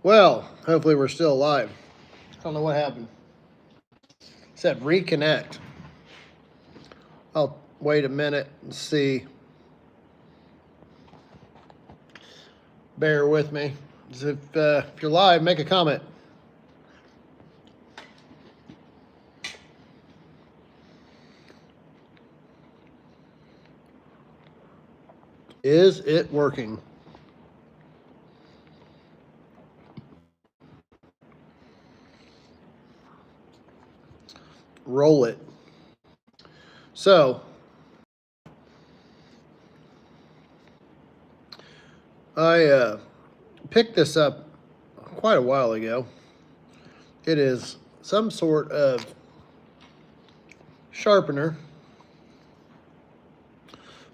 Well, hopefully we're still alive. I don't know what happened. It said reconnect. I'll wait a minute and see. Bear with me. If you're live, make a comment. Is it working? Roll it. So, I picked this up quite a while ago. It is some sort of sharpener.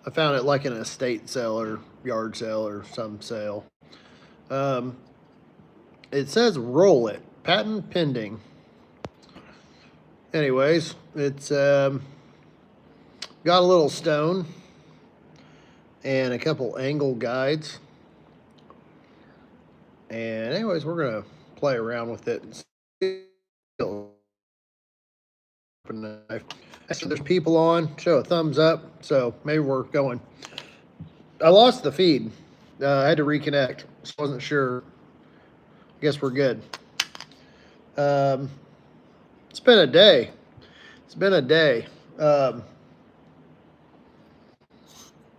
I found it like in an estate sale or yard sale or some sale. It says roll it, patent pending. Anyways, it's got a little stone and a couple angle guides. And anyways, we're gonna play around with it and see. So there's people on, show a thumbs up, so maybe we're going. I lost the feed. I had to reconnect. Just wasn't sure. I guess we're good. It's been a day. It's been a day.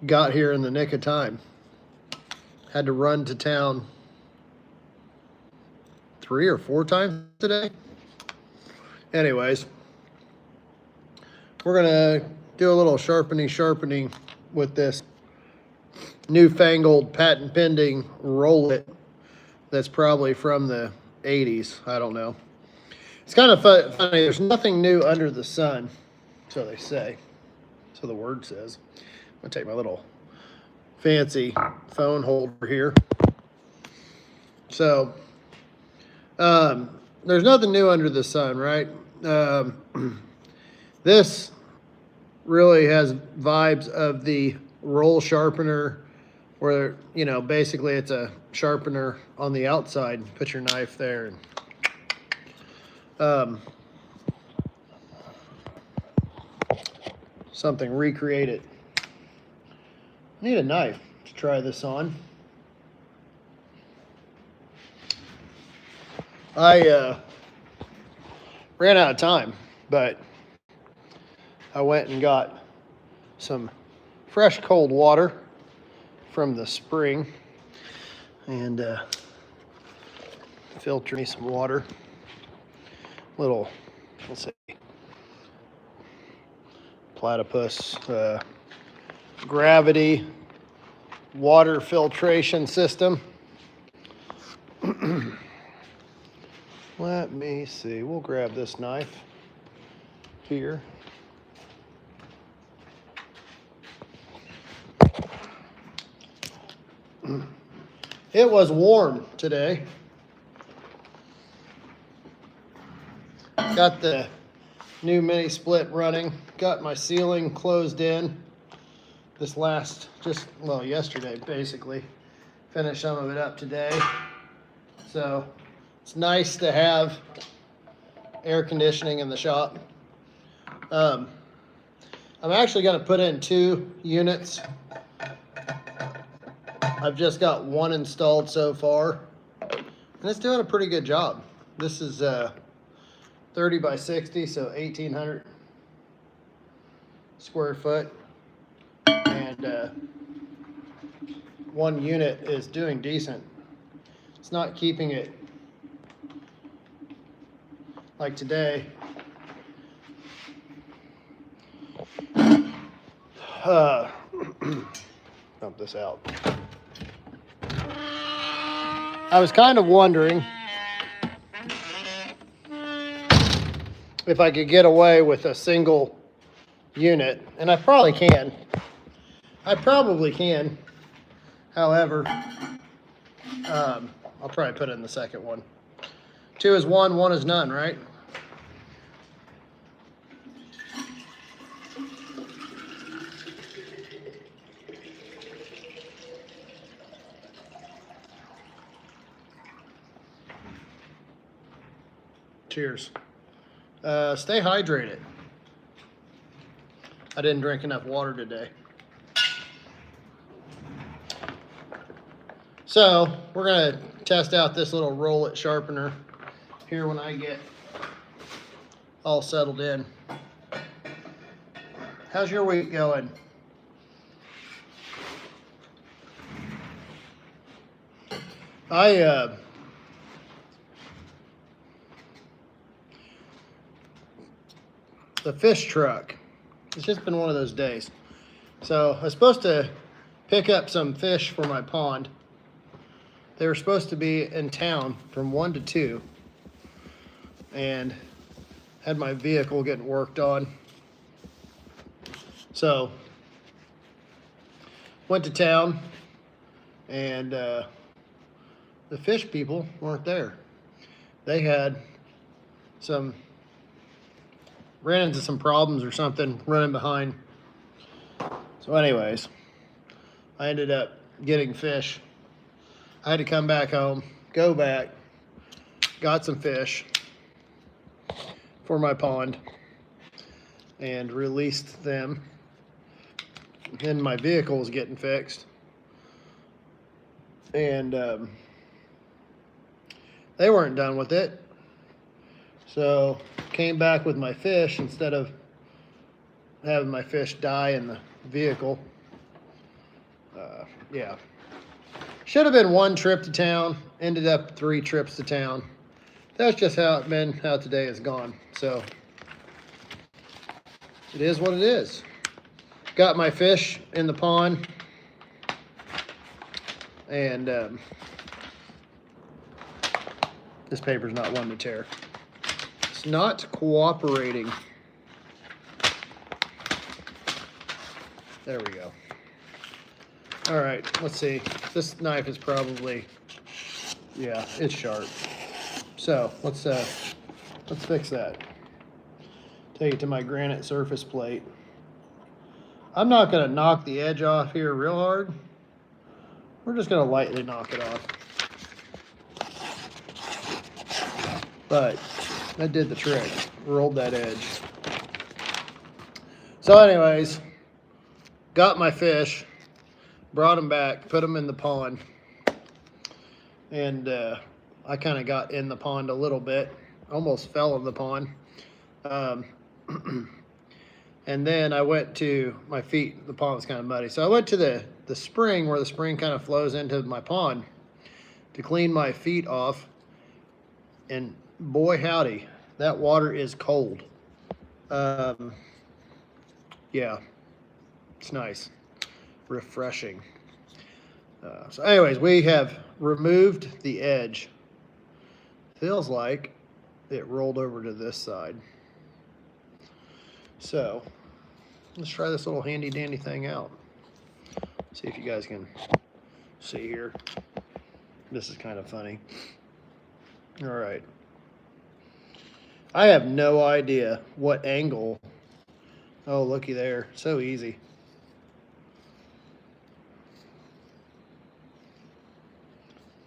Got here in the nick of time. Had to run to town 3 or 4 times today. Anyways, we're gonna do a little sharpening with this newfangled patent pending roll it that's probably from the 80s. I don't know. It's kind of funny. There's nothing new under the sun, so they say. So the word says. I'm gonna take my little fancy phone holder here. So there's nothing new under the sun, right? This really has vibes of the roll sharpener, where, you know, basically it's a sharpener on the outside. Put your knife there and something recreate it. I need a knife to try this on. I ran out of time, but I went and got some fresh cold water from the spring and filter me some water. Little, let's see, platypus gravity water filtration system. Let me see, we'll grab this knife here. It was warm today. Got the new mini split running. Got my ceiling closed in this yesterday basically. Finished some of it up today. So it's nice to have air conditioning in the shop. I'm actually going to put in 2 units. I've just got 1 installed so far, and it's doing a pretty good job. This is 30 by 60, so 1,800 square foot, and 1 unit is doing decent. It's not keeping it like today. Dump this out. I was kind of wondering if I could get away with a single unit, and I probably can. However, I'll probably put it in the second one. 2 is 1, 1 is none, right? Cheers. Stay hydrated. I didn't drink enough water today. So we're gonna test out this little rolit sharpener here when I get all settled in. How's your week going? The fish truck, it's just been one of those days. So I was supposed to pick up some fish for my pond. They were supposed to be in town from 1 to 2 and had my vehicle getting worked on. So went to town and the fish people weren't there. They had ran into some problems or something running behind. So anyways, I ended up getting fish. I had to come back home, go back, got some fish for my pond and released them. Then my vehicle was getting fixed. And they weren't done with it. So came back with my fish instead of having my fish die in the vehicle. Yeah. Should have been 1 trip to town, ended up 3 trips to town. That's just how today has gone. So it is what it is. Got my fish in the pond and this paper's not one to tear. It's not cooperating. There we go. All right, let's see. This knife is probably, yeah, it's sharp. So let's fix that. Take it to my granite surface plate. I'm not gonna knock the edge off here real hard. We're just gonna lightly knock it off. But that did the trick. Rolled that edge. So anyways, got my fish, brought them back, put them in the pond. And I kind of got in the pond a little bit. Almost fell in the pond. And then I went to my feet. The pond was kind of muddy. So I went to the spring where the spring kind of flows into my pond to clean my feet off. And boy howdy, that water is cold. Yeah, it's nice, refreshing. So anyways, we have removed the edge. Feels like it rolled over to this side. So let's try this little handy dandy thing out. See if you guys can see here. This is kind of funny. All right. I have no idea what angle. Oh, looky there. So easy.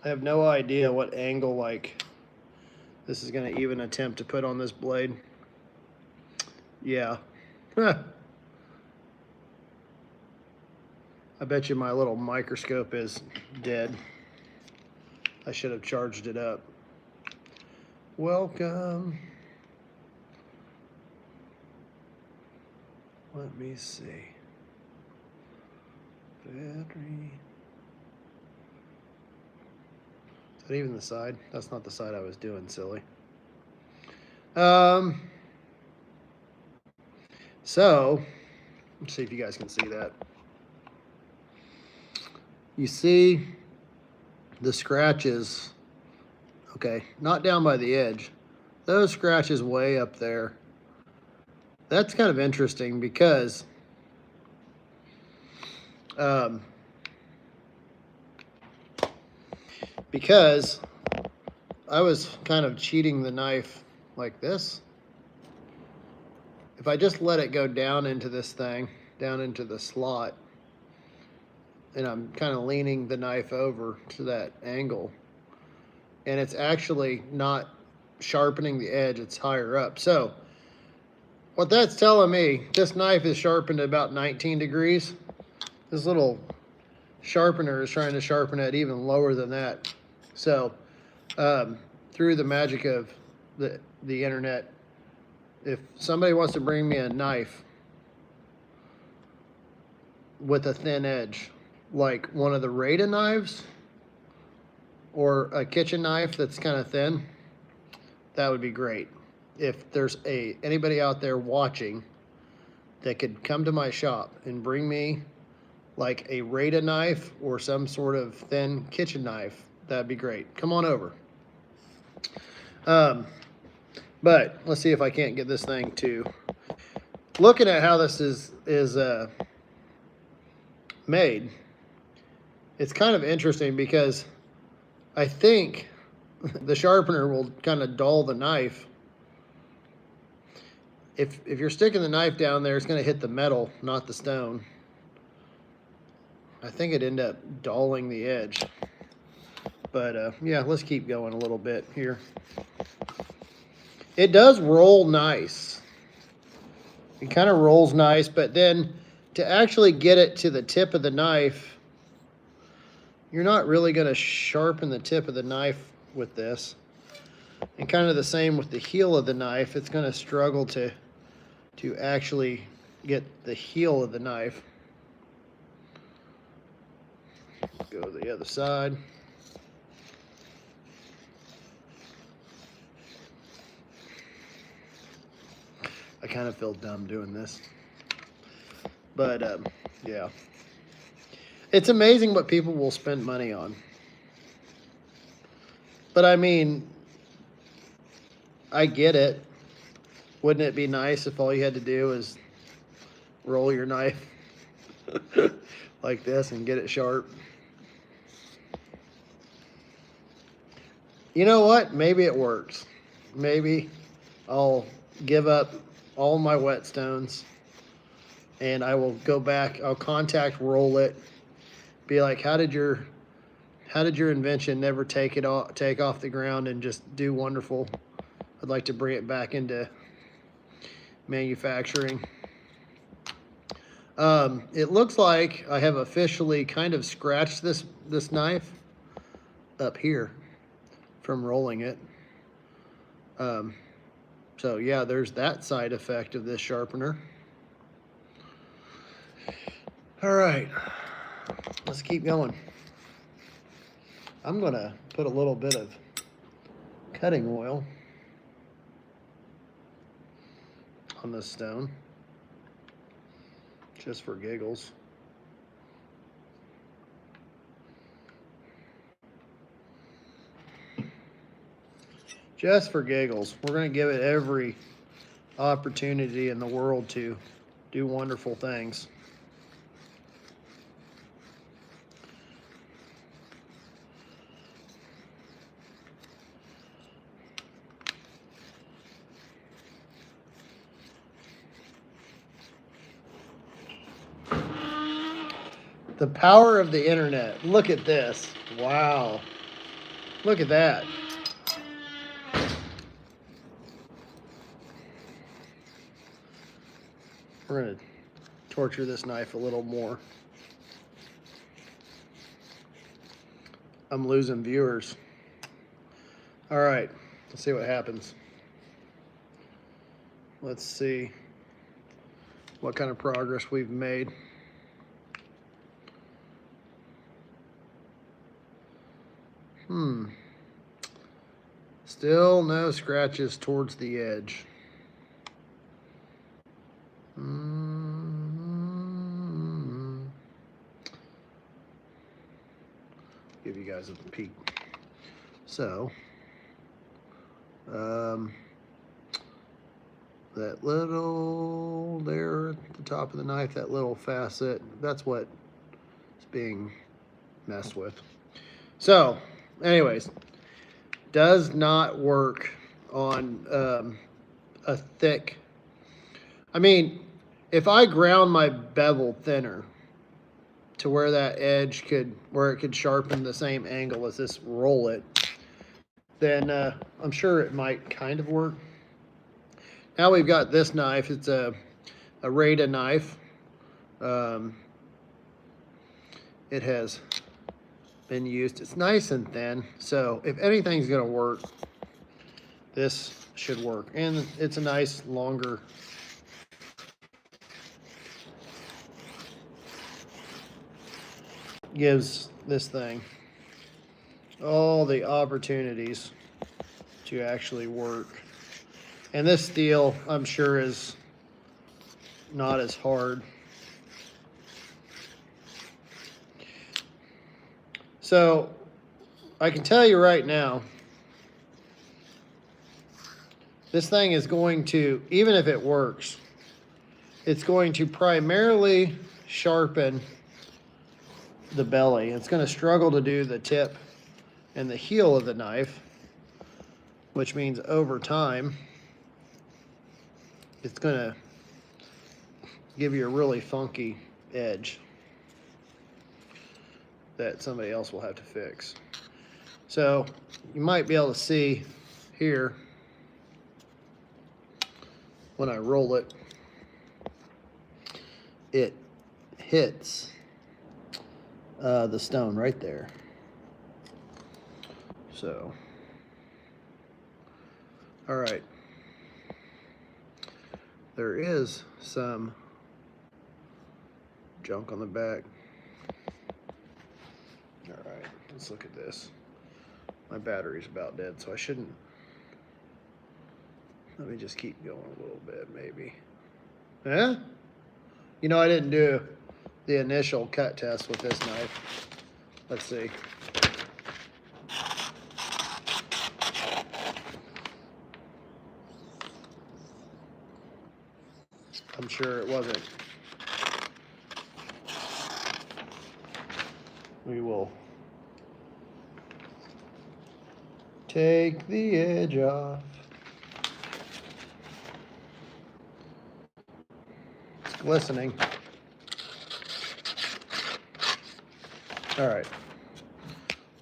I have no idea what angle like this is going to even attempt to put on this blade. Yeah. I bet you my little microscope is dead. I should have charged it up. Welcome. Let me see. Battery. Is that even the side? That's not the side I was doing, silly. So, let's see if you guys can see that. You see the scratches, okay, not down by the edge. Those scratches way up there. That's kind of interesting because I was kind of cheating the knife like this. If I just let it go down into this thing, down into the slot, and I'm kind of leaning the knife over to that angle, and it's actually not sharpening the edge, it's higher up. So what that's telling me, this knife is sharpened at about 19 degrees. This little sharpener is trying to sharpen it even lower than that. So through the magic of the internet, if somebody wants to bring me a knife with a thin edge, like one of the Rada knives or a kitchen knife that's kind of thin, that would be great. If there's anybody out there watching that could come to my shop and bring me like a Rada knife or some sort of thin kitchen knife, that'd be great. Come on over. But let's see if I can't get this thing to, looking at how this is made, it's kind of interesting because I think the sharpener will kind of dull the knife. If you're sticking the knife down there, it's going to hit the metal, not the stone. I think it'd end up dulling the edge. But yeah, let's keep going a little bit here. It does roll nice. It kind of rolls nice, but then to actually get it to the tip of the knife, you're not really going to sharpen the tip of the knife with this. And kind of the same with the heel of the knife. It's going to struggle to actually get the heel of the knife. Go to the other side. I kind of feel dumb doing this. But yeah. It's amazing what people will spend money on. But I mean, I get it. Wouldn't it be nice if all you had to do is roll your knife like this and get it sharp? You know what? Maybe it works. Maybe I'll give up all my whetstones and I will go back. I'll contact Rolit. Be like, how did your invention never take off the ground and just do wonderful? I'd like to bring it back into manufacturing. It looks like I have officially kind of scratched this knife up here from rolling it. So yeah, there's that side effect of this sharpener. All right, let's keep going. I'm gonna put a little bit of cutting oil on this stone, just for giggles. Just for giggles. We're going to give it every opportunity in the world to do wonderful things. The power of the internet. Look at this. Wow. Look at that. We're going to torture this knife a little more. I'm losing viewers. All right, let's see what happens. Let's see what kind of progress we've made. Still no scratches towards the edge. Give you guys a peek. So, that little there at the top of the knife, that little facet, that's what is being messed with. So, anyways, does not work on a thick. I mean, if I ground my bevel thinner to where that edge where it could sharpen the same angle as this rolit, then I'm sure it might kind of work. Now we've got this knife. It's a Rada knife. It has been used. It's nice and thin, so if anything's gonna work, this should work. And it's a nice longer gives this thing all the opportunities to actually work. And this steel, I'm sure, is not as hard. So I can tell you right now, this thing is going to, even if it works, it's going to primarily sharpen the belly. It's going to struggle to do the tip and the heel of the knife, which means over time, it's going to give you a really funky edge that somebody else will have to fix. So you might be able to see here when I roll it, it hits the stone right there. So, all right. There is some junk on the back. All right, let's look at this. My battery's about dead, so I shouldn't. Let me just keep going a little bit, maybe. Yeah? You know, I didn't do the initial cut test with this knife. Let's see. I'm sure it wasn't. We will take the edge off. It's glistening. All right.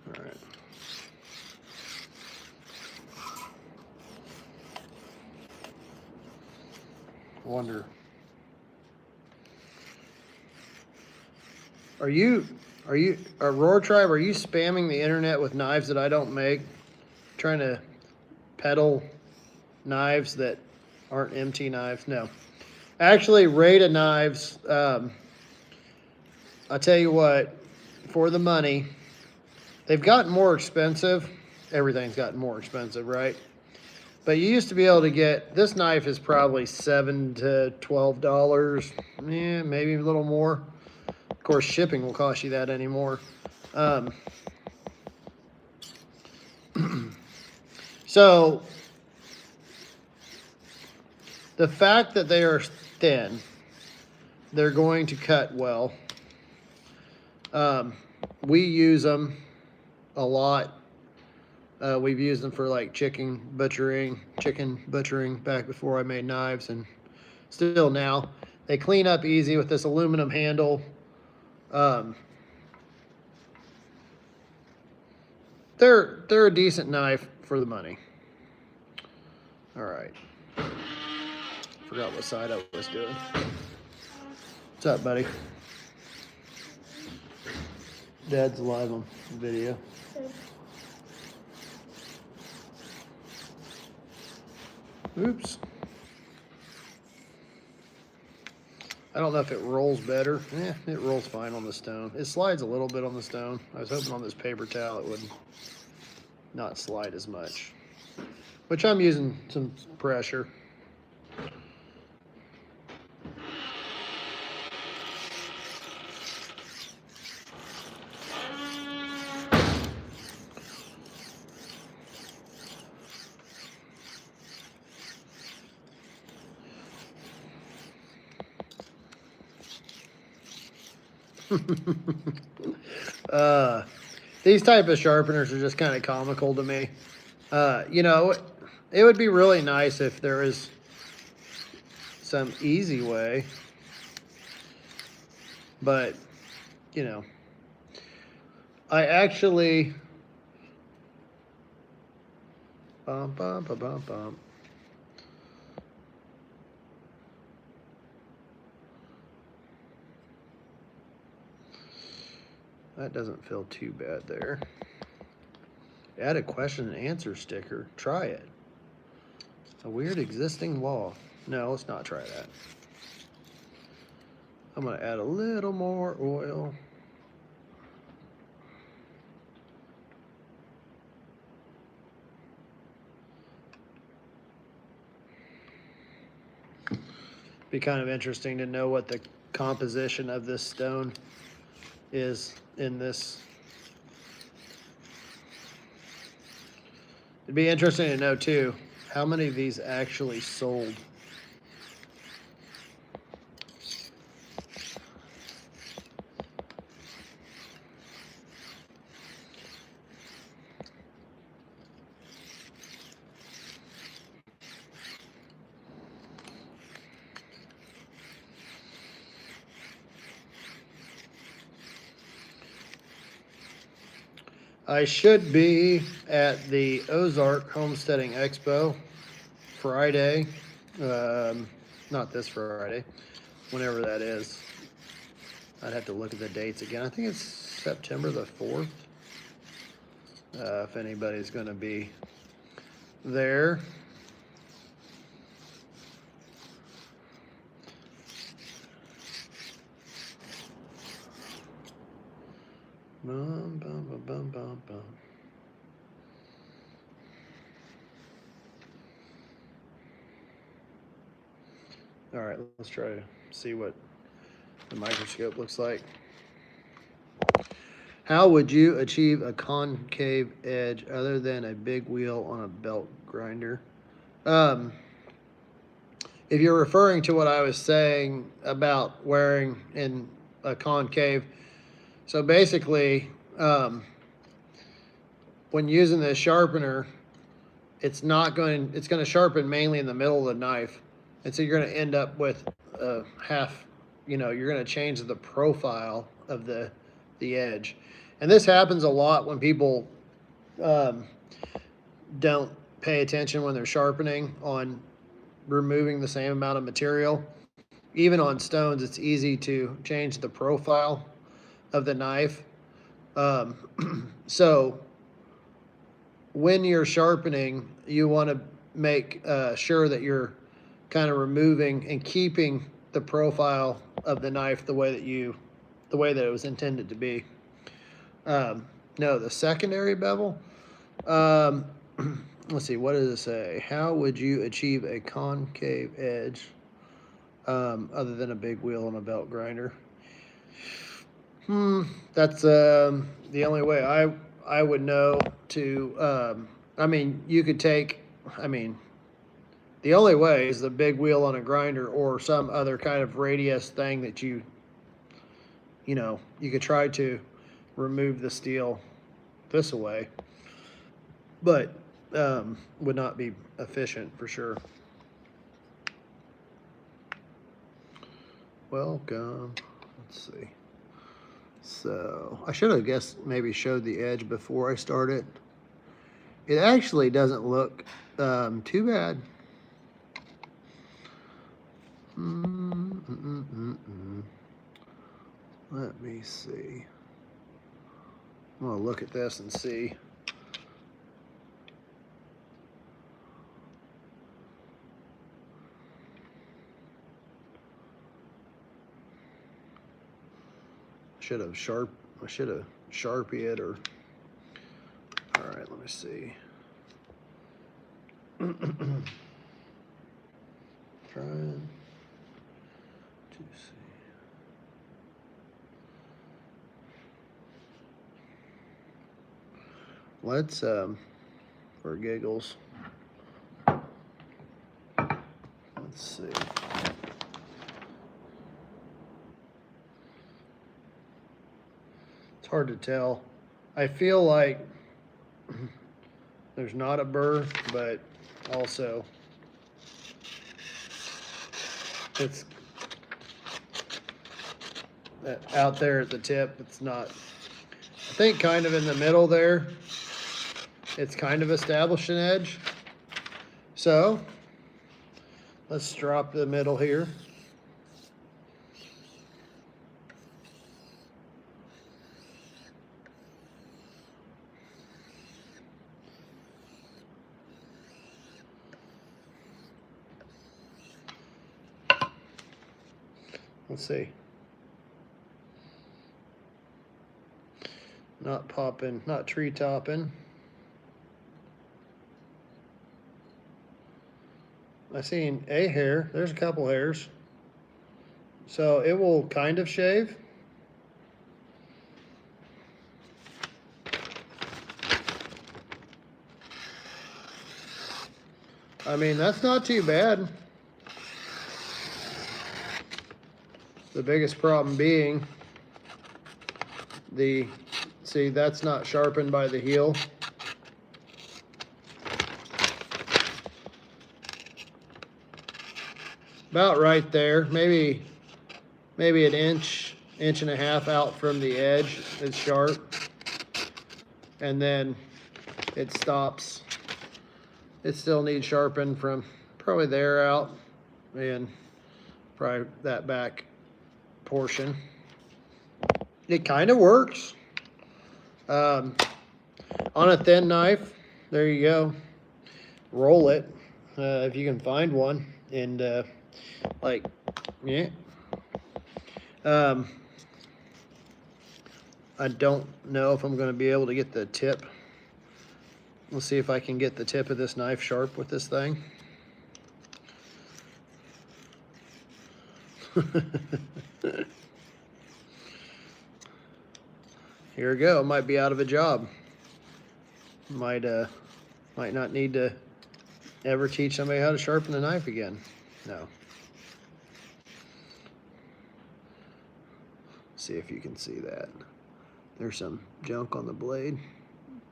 All right. I wonder. Roar Tribe, are you spamming the internet with knives that I don't make? Trying to peddle knives that aren't MT knives? No. Actually, Rada knives, I'll tell you what, for the money, they've gotten more expensive. Everything's gotten more expensive, right? But you used to be able to get, this knife is probably $7 to $12. Yeah, maybe a little more. Of course, shipping will cost you that anymore. So, the fact that they are thin, they're going to cut well. We use them a lot. We've used them for like chicken butchering back before I made knives, and still now. They clean up easy with this aluminum handle. They're a decent knife for the money. All right. Forgot what side I was doing. What's up, buddy? Dad's live on video. Oops. I don't know if it rolls better. It rolls fine on the stone. It slides a little bit on the stone. I was hoping on this paper towel it would not slide as much. Which I'm using some pressure. These type of sharpeners are just kind of comical to me. You know, it would be really nice if there was some easy way, but you know, I actually Bum, bum, bum, bum, bum. That doesn't feel too bad there. Add a question and answer sticker. Try it. A weird existing law. No, let's not try that. I'm going to add a little more oil. Be kind of interesting to know what the composition of this stone is in this. It'd be interesting to know too, how many of these actually sold. I should be at the Ozark Homesteading Expo Friday. Not this Friday, whenever that is. I'd have to look at the dates again. I think it's September the 4th. If anybody's going to be there. Bum, bum, bum, bum, bum, bum. All right, let's try to see what the microscope looks like. How would you achieve a concave edge other than a big wheel on a belt grinder? If you're referring to what I was saying about wearing in a concave, so basically, when using this sharpener, it's going to sharpen mainly in the middle of the knife. And so you're going to end up with a half, you're going to change the profile of the edge. And this happens a lot when people don't pay attention when they're sharpening on removing the same amount of material. Even on stones, it's easy to change the profile of the knife. So when you're sharpening, you want to make sure that you're kind of removing and keeping the profile of the knife the way that it was intended to be. No, the secondary bevel. Let's see, what does it say? How would you achieve a concave edge other than a big wheel and a belt grinder? That's the only way I would know to. You could take. The only way is the big wheel on a grinder or some other kind of radius thing that you could try to remove the steel this way, but would not be efficient for sure. Welcome. Let's see. So I should have maybe showed the edge before I started. It actually doesn't look too bad. Let me see. I'm gonna look at this and see. I should have sharpie it or. All right, let me see. Trying to see. Let's for giggles. Let's see. It's hard to tell. I feel like there's not a burr, but also it's out there at the tip. It's not. I think kind of in the middle there. it's kind of established an edge. So let's drop the middle here. Let's see. Not popping, not tree topping. I seen a hair. There's a couple hairs. So it will kind of shave. I mean, that's not too bad. The biggest problem being see, that's not sharpened by the heel. About right there, maybe an inch and a half out from the edge is sharp. And then it stops. It still needs sharpened from probably there out and probably that back portion. It kind of works. On a thin knife, there you go. Roll it if you can find one, and like, yeah. I don't know if I'm going to be able to get the tip. We'll see if I can get the tip of this knife sharp with this thing. Here we go. Might be out of a job. Might not need to ever teach somebody how to sharpen the knife again. No. See if you can see that. There's some junk on the blade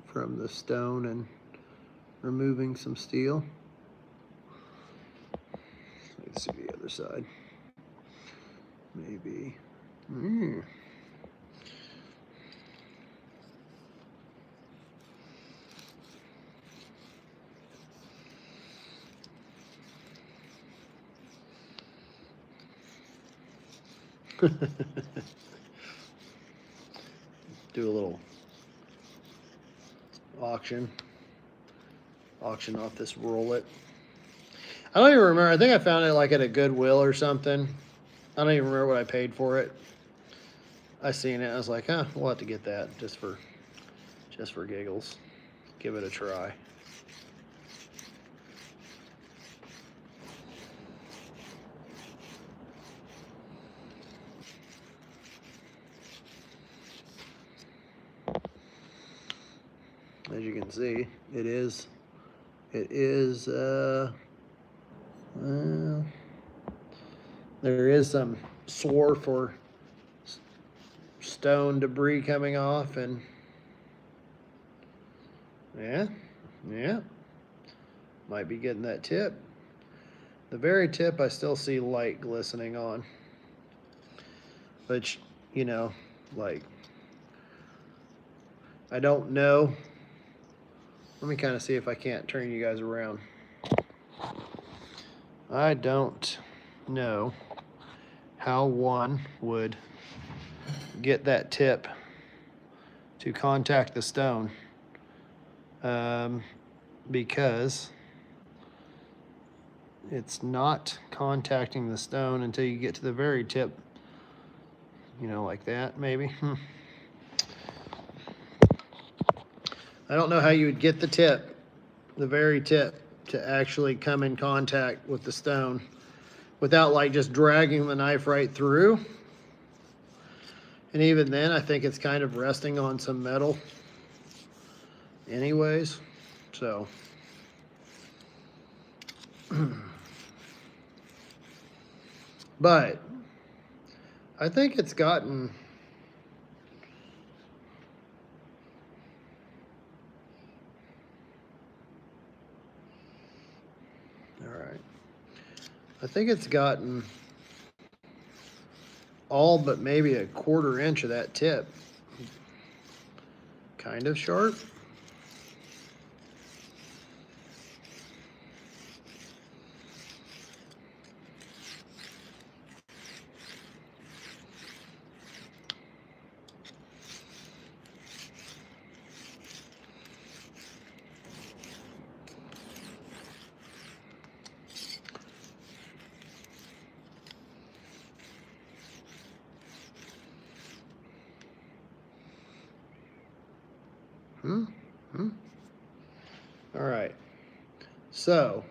from the stone and removing some steel. Let's see the other side. Maybe. Do a little auction off this rolit. I don't even remember. I think I found it like at a Goodwill or something. I don't even remember what I paid for it. I seen it. I was like, we'll have to get that just for giggles. Give it a try. As you can see, it is there is some swarf or stone debris coming off, and yeah, might be getting that tip. The very tip I still see light glistening on, which, you know, like, I don't know. Let me kind of see if I can't turn you guys around. I don't know how one would get that tip to contact the stone, because it's not contacting the stone until you get to the very tip, you know, like that maybe. I don't know how you would get the tip, the very tip, to actually come in contact with the stone without like just dragging the knife right through. And even then, I think it's kind of resting on some metal anyways, so. But I think it's gotten, I think it's gotten all but maybe a 1/4 inch of that tip kind of sharp. All right. So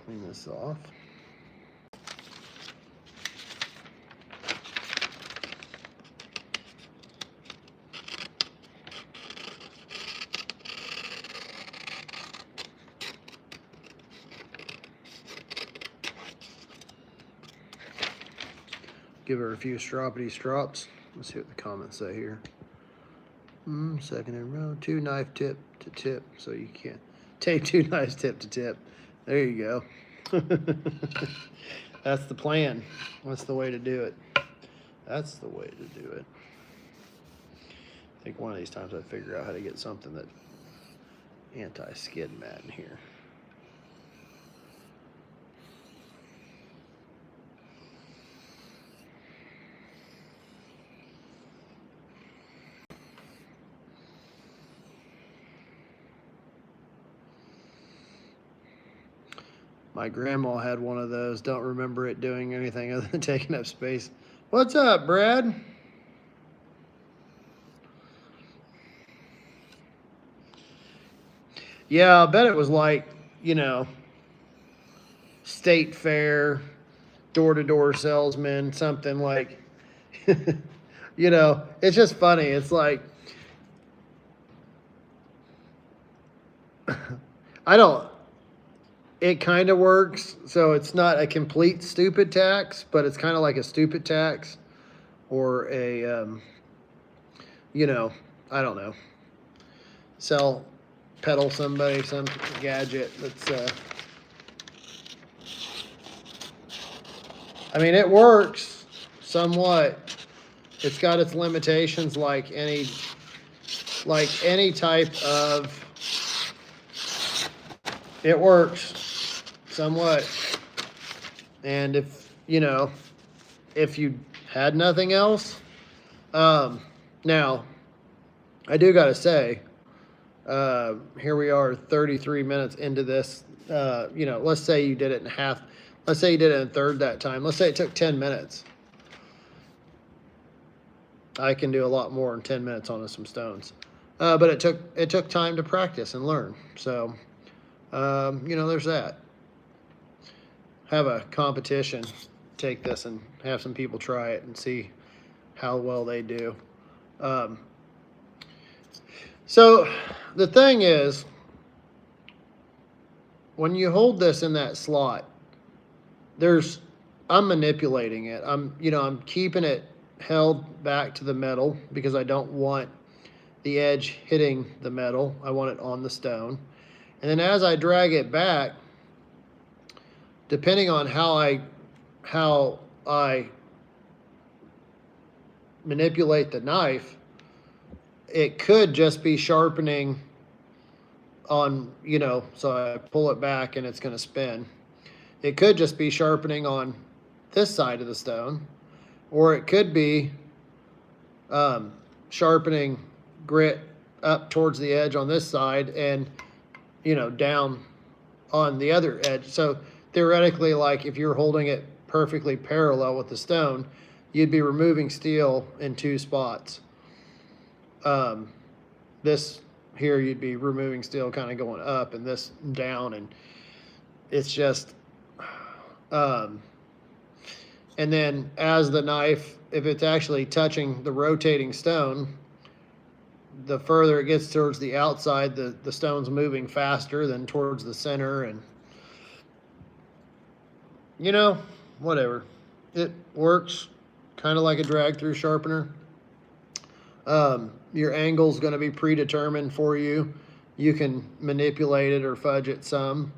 clean this off. Give her a few stroppity strops. Let's see what the comments say here. Second in row, 2 knife tip to tip, so you can't take 2 knives tip to tip. There you go. That's the plan. That's the way to do it. That's the way to do it. I think one of these times I figure out how to get something that anti-skid mat in here. My grandma had one of those. Don't remember it doing anything other than taking up space. What's up, Brad? Yeah, I bet it was like, you know, state fair, door-to-door salesman, something like, you know, it's just funny. It's like, it kind of works, so it's not a complete stupid tax, but it's kind of like a stupid tax or a, you know, I don't know, peddle somebody some gadget that's, I mean, it works somewhat. It's got its limitations like any type of, it works somewhat. And if, you know, if you had nothing else, now I do got to say, here we are 33 minutes into this, you know, let's say you did it in half, let's say you did it in a third that time. Let's say it took 10 minutes. I can do a lot more in 10 minutes on some stones. But it took time to practice and learn. So, you know, there's that. Have a competition, take this and have some people try it and see how well they do. So the thing is, when you hold this in that slot, I'm manipulating it. I'm keeping it held back to the metal because I don't want the edge hitting the metal. I want it on the stone. And then as I drag it back, depending on how I manipulate the knife, it could just be sharpening on, you know, so I pull it back and it's going to spin. It could just be sharpening on this side of the stone, or it could be sharpening grit up towards the edge on this side and, you know, down on the other edge. So theoretically, like if you're holding it perfectly parallel with the stone, you'd be removing steel in 2 spots. This here, you'd be removing steel kind of going up and this down, and it's just, and then as the knife, if it's actually touching the rotating stone, the further it gets towards the outside, the stone's moving faster than towards the center, and, you know, whatever. It works kind of like a drag-through sharpener. Your angle's going to be predetermined for you. You can manipulate it or fudge it some,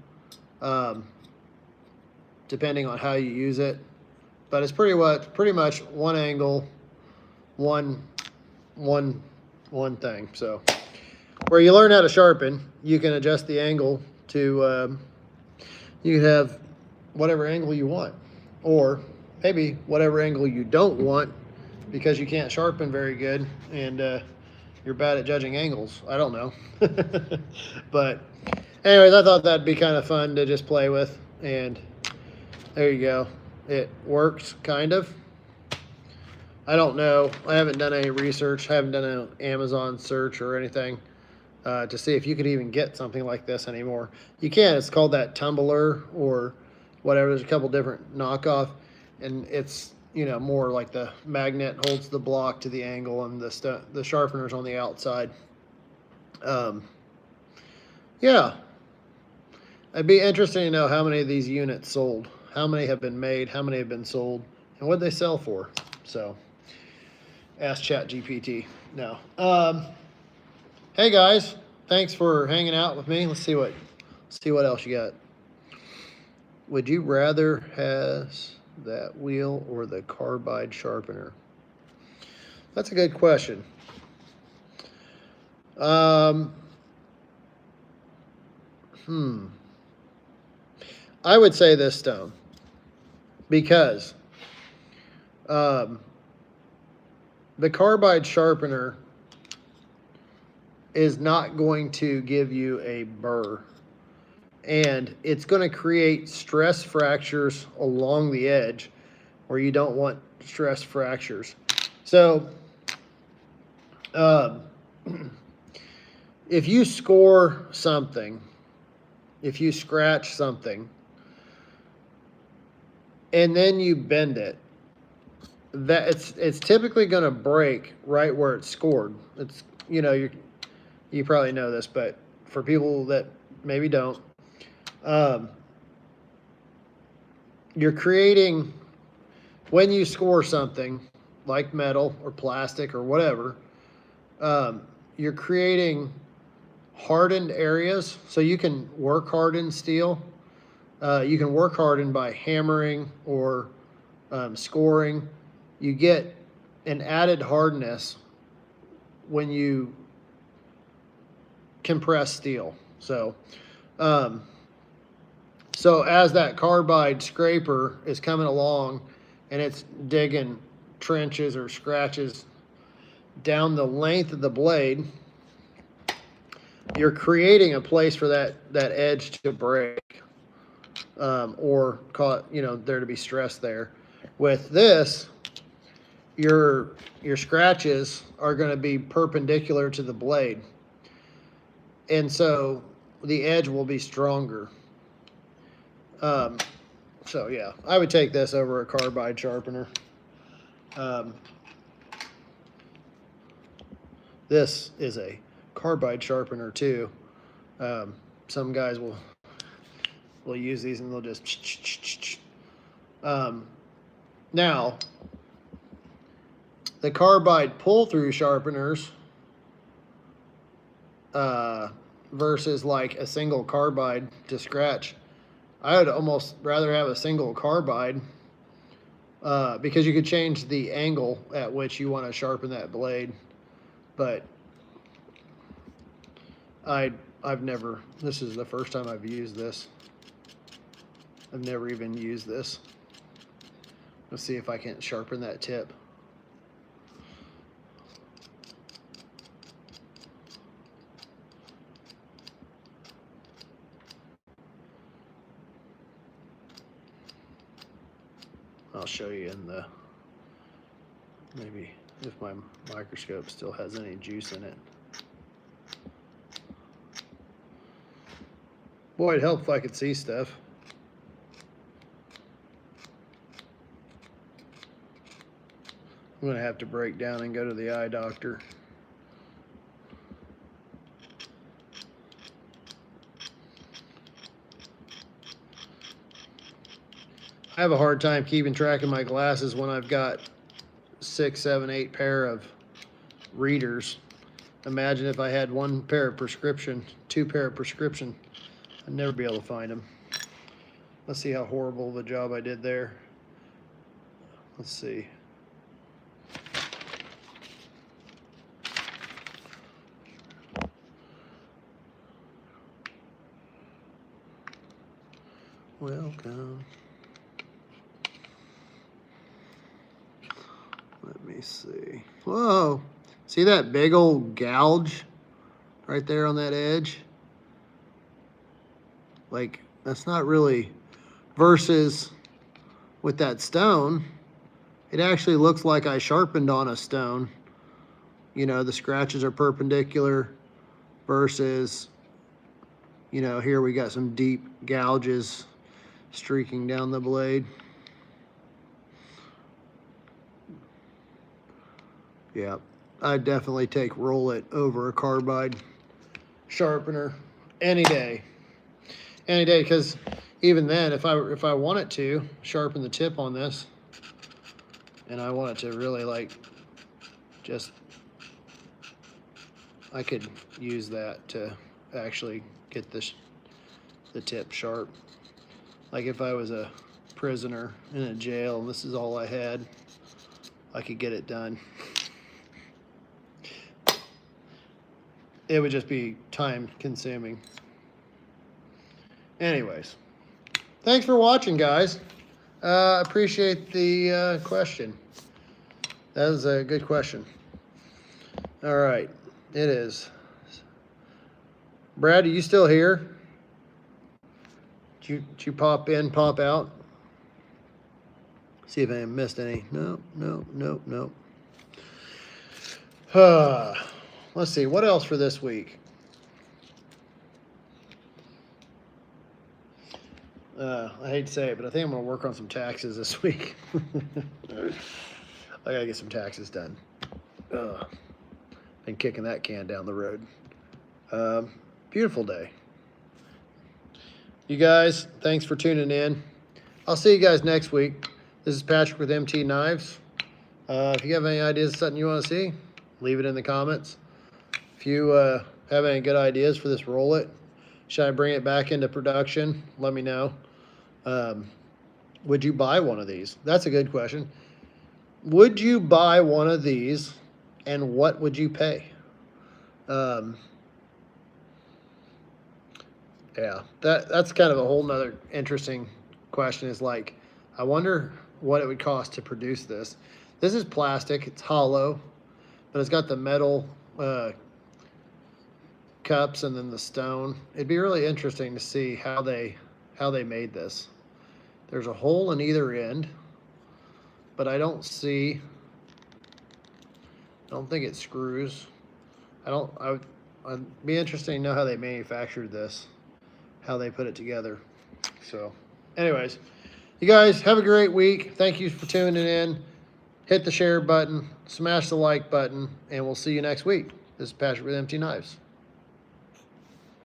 depending on how you use it. But it's pretty much one angle, one thing. So where you learn how to sharpen, you can adjust the angle to, you can have whatever angle you want, or maybe whatever angle you don't want because you can't sharpen very good and you're bad at judging angles. I don't know. But anyways, I thought that'd be kind of fun to just play with, and there you go. It works, kind of. I don't know. I haven't done any research. I haven't done an Amazon search or anything to see if you could even get something like this anymore. You can. It's called that tumbler or whatever. There's a couple different knockoff, and it's, you know, more like the magnet holds the block to the angle and the sharpener's on the outside. Yeah, it'd be interesting to know how many of these units sold, how many have been made, how many have been sold, and what they sell for. So, ask ChatGPT. No. Hey guys, thanks for hanging out with me. Let's see what else you got. Would you rather has that wheel or the carbide sharpener? That's a good question. I would say this stone because the carbide sharpener is not going to give you a burr, and it's going to create stress fractures along the edge where you don't want stress fractures. So if you score something, if you scratch something, and then you bend it, that it's typically going to break right where it's scored. It's, you know, you probably know this, but for people that maybe don't, you're creating, when you score something like metal or plastic or whatever, you're creating hardened areas. So you can work hardened steel. You can work hardened by hammering or scoring. You get an added hardness when you compress steel. So, so as that carbide scraper is coming along and it's digging trenches or scratches down the length of the blade, you're creating a place for that edge to break, or cause, you know, there to be stress there. With this, your scratches are going to be perpendicular to the blade, and so the edge will be stronger. So yeah, I would take this over a carbide sharpener. This is a carbide sharpener too. Some guys will use these and they'll just now the carbide pull-through sharpeners versus like a single carbide to scratch, I would almost rather have a single carbide because you could change the angle at which you want to sharpen that blade. But I've never, this is the first time I've used this. I've never even used this. Let's see if I can sharpen that tip. I'll show you in the, maybe if my microscope still has any juice in it. Boy, it'd help if I could see stuff. I'm gonna have to break down and go to the eye doctor. I have a hard time keeping track of my glasses when I've got 6, 7, 8 pair of readers. Imagine if I had 1 pair of prescription, 2 pair of prescription. I'd never be able to find them. Let's see how horrible of a job I did there. Let's see. Welcome. Let me see. Whoa. See that big old gouge right there on that edge? Like, that's not really, versus with that stone, it actually looks like I sharpened on a stone. You know, the scratches are perpendicular versus, you know, here we got some deep gouges streaking down the blade. Yeah, I'd definitely take rolit over a carbide sharpener any day. Any day, because even then, if I wanted to sharpen the tip on this, and I wanted to really like just, I could use that to actually get the tip sharp. Like if I was a prisoner in a jail and this is all I had, I could get it done. It would just be time consuming. Anyways, thanks for watching, guys. Appreciate the question. That was a good question. All right, it is. Brad, are you still here? Did you pop in, pop out? See if I missed any. No. Let's see, what else for this week? I hate to say it, but I think I'm going to work on some taxes this week. I got to get some taxes done. Been kicking that can down the road. Beautiful day. You guys, thanks for tuning in. I'll see you guys next week. This is Patrick with MT Knives. If you have any ideas of something you want to see, leave it in the comments. If you have any good ideas for this rolit, should I bring it back into production? Let me know. Would you buy one of these? That's a good question. Would you buy one of these, and what would you pay? Yeah, that's kind of a whole nother interesting question. Is like, I wonder what it would cost to produce this. This is plastic, it's hollow, but it's got the metal cups and then the stone. It'd be really interesting to see how they made this. There's a hole in either end, but I don't think it screws. I'd be interested to know how they manufactured this, how they put it together. So anyways, you guys have a great week. Thank you for tuning in. Hit the share button, smash the like button, and we'll see you next week. This is Patrick with MT Knives.